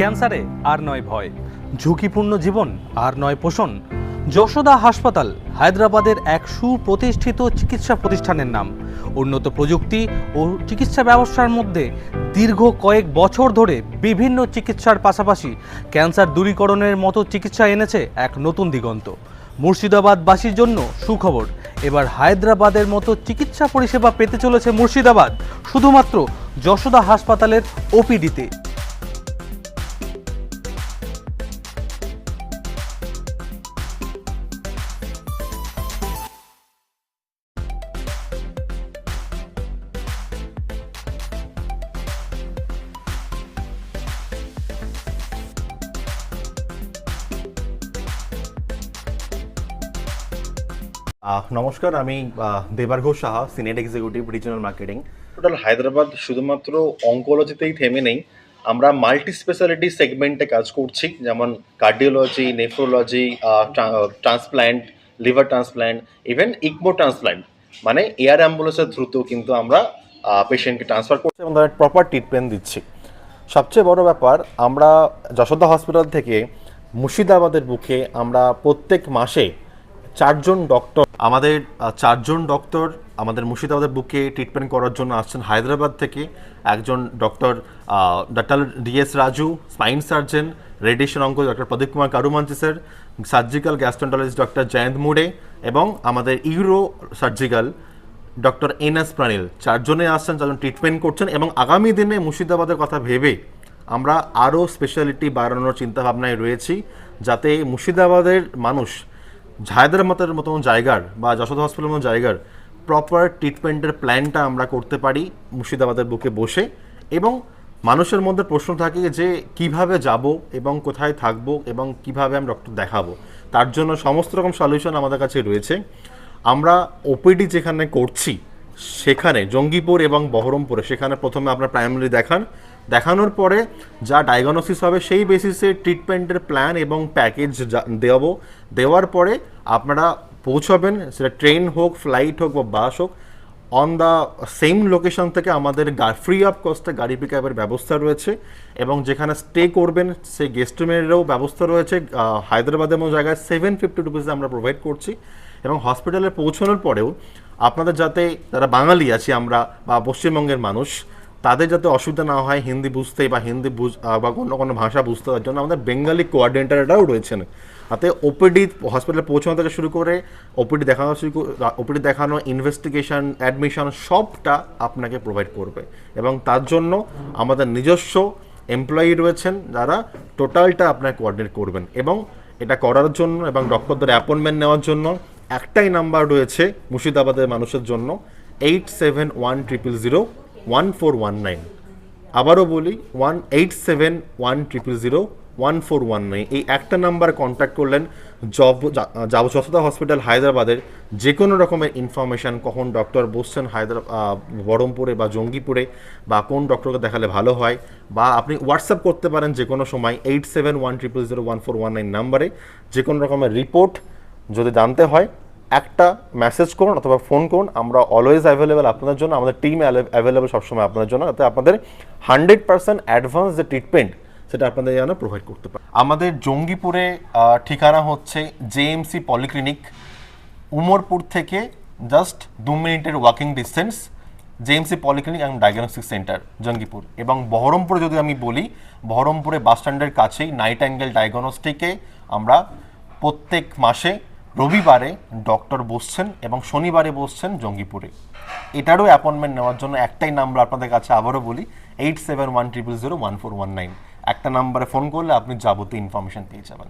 ক্যান্সারে আর নয় ভয়, ঝুঁকিপূর্ণ জীবন আর নয় পোষণ। যশোদা হাসপাতাল হায়দ্রাবাদের এক সুপ্রতিষ্ঠিত চিকিৎসা প্রতিষ্ঠানের নাম। উন্নত প্রযুক্তি ও চিকিৎসা ব্যবস্থার মধ্যে দীর্ঘ কয়েক বছর ধরে বিভিন্ন চিকিৎসার পাশাপাশি ক্যান্সার দূরীকরণের মতো চিকিৎসা এনেছে এক নতুন দিগন্ত। মুর্শিদাবাদবাসীর জন্য সুখবর, এবার হায়দ্রাবাদের মতো চিকিৎসা পরিষেবা পেতে চলেছে মুর্শিদাবাদ, শুধুমাত্র যশোদা হাসপাতালের ওপিডিতে। নমস্কার, আমি দেবার Ghosh Saha, senior executive regional marketing. Total Hyderabad শুধুমাত্র অঙ্কোলজিতেই থেমে নেই, আমরা মাল্টি স্পেশালিটি সেগমেন্টে কাজ করছি, যেমন cardiology, nephrology, transplant, liver transplant, even ECMO transplant, মানে এয়ার অ্যাম্বুলেন্সের থ্রুতেও কিন্তু আমরা পেশেন্টকে ট্রান্সফার করছি এবং তাদের প্রপার ট্রিটমেন্ট দিচ্ছি। সবচেয়ে বড় ব্যাপার, আমরা যশোদা হসপিটাল থেকে মুর্শিদাবাদের বুকে আমরা প্রত্যেক মাসে আমাদের চারজন ডক্টর আমাদের মুর্শিদাবাদের বুকে ট্রিটমেন্ট করার জন্য আসছেন হায়দ্রাবাদ থেকে। একজন doctor DS Raju, spine surgeon, radiation onco doctor Pradeep Kumar Karumanchi sir, surgical gastroenterologist doctor Jayanta Mude এবং আমাদের uro surgical doctor NS Pranil. চারজনে আসছেন, চারজন ট্রিটমেন্ট করছেন এবং আগামী দিনে মুর্শিদাবাদের কথা ভেবে আমরা আরও স্পেশালিটি বাড়ানোর চিন্তাভাবনায় রয়েছি, যাতে মুর্শিদাবাদের মানুষ হায়দ্রাবাদের মতো জায়গার বা যশোদা হসপিটালের মতো জায়গার প্রপার ট্রিটমেন্টের প্ল্যানটা আমরা করতে পারি মুর্শিদাবাদের বুকে বসে। এবং মানুষের মধ্যে প্রশ্ন থাকে যে কিভাবে যাব এবং কোথায় থাকব এবং কিভাবে আমি ডক্টর দেখাবো, তার জন্য সমস্ত রকম সলিউশন আমাদের কাছে রয়েছে। আমরা ওপিডি যেখানে করছি সেখানে জঙ্গিপুর এবং বহরমপুরে, সেখানে প্রথমে আপনার প্রাইমারি দেখানোর পরে যা ডায়াগনোসিস হবে সেই বেসিসে ট্রিটমেন্টের প্ল্যান এবং প্যাকেজ দেওয়ার পরে আপনারা পৌঁছাবেন, সেটা ট্রেন হোক, ফ্লাইট হোক বা বাস হোক, অন দ্য সেম লোকেশন থেকে আমাদের ফ্রি অফ কস্টে গাড়ি পিক আপের ব্যবস্থা রয়েছে। এবং যেখানে স্টে করবেন সেই গেস্ট রুমেরও ব্যবস্থা রয়েছে। হায়দ্রাবাদের মতো জায়গায় 750 রুপিসে আমরা প্রোভাইড করছি। এবং হসপিটালে পৌঁছানোর পরেও আপনাদের, যাতে যারা বাঙালি আছি আমরা বা পশ্চিমবঙ্গের মানুষ, তাদের যাতে অসুবিধা না হয় হিন্দি বুঝতে বা বা অন্য কোনো ভাষা বুঝতে, তার জন্য আমাদের বেঙ্গলি কোঅর্ডিনেটররাও রয়েছেন। তাতে ওপিডি হসপিটালে পৌঁছানো থেকে শুরু করে ওপিডি দেখানো, ইনভেস্টিগেশন, অ্যাডমিশন সবটা আপনাকে প্রোভাইড করবে। এবং তার জন্য আমাদের নিজস্ব এমপ্লয়ি রয়েছেন যারা টোটালটা আপনাকে কোঅর্ডিনেট করবেন। এবং এটা করার জন্য এবং ডক্টরদের অ্যাপয়েন্টমেন্ট নেওয়ার জন্য একটাই নাম্বার রয়েছে মুর্শিদাবাদের মানুষের জন্য, 8710011419। আবারও বলি, 8710011419। এই একটা নাম্বার কন্ট্যাক্ট করলেন যশোদা হসপিটাল হায়দ্রাবাদের যে কোনো রকমের ইনফরমেশান, কখন ডক্টর বসছেন বহরমপুরে বা জঙ্গিপুরে, বা কোন ডক্টরকে দেখালে ভালো হয়, বা আপনি হোয়াটসঅ্যাপ করতে পারেন যে কোনো সময় 8710011419 নাম্বারে। যে কোনো রকমের রিপোর্ট যদি জানতে হয় একটা মেসেজ করুন অথবা ফোন করুন, আমরা অলওয়েজ অ্যাভেলেবেল আপনাদের জন্য, আমাদের টিম অ্যাভেলেবেল সবসময় আপনাদের জন্য, যাতে আপনাদের 100% অ্যাডভান্স যে ট্রিটমেন্ট সেটা আপনাদের যেন প্রোভাইড করতে পারে। আমাদের জঙ্গিপুরে ঠিকানা হচ্ছে জেএমসি পলিক্লিনিক, উমরপুর থেকে জাস্ট 2 মিনিটের walking distance, JMC polyclinic and diagnostic centre Jangipur. এবং বহরমপুরে যদি আমি বলি, বহরমপুরে বাস স্ট্যান্ডের কাছেই নাইট অ্যাঙ্গেল ডায়াগনস্টিকে আমরা প্রত্যেক মাসে রবিবারে ডক্টর বসছেন এবং শনিবারে বসছেন জঙ্গিপুরে। এটারও অ্যাপয়েন্টমেন্ট নেওয়ার জন্য একটাই নাম্বার আপনাদের কাছে আবারও বলি, 8710011419। একটা নাম্বারে ফোন করলে আপনি যাবতীয় ইনফরমেশন পেয়ে যাবেন।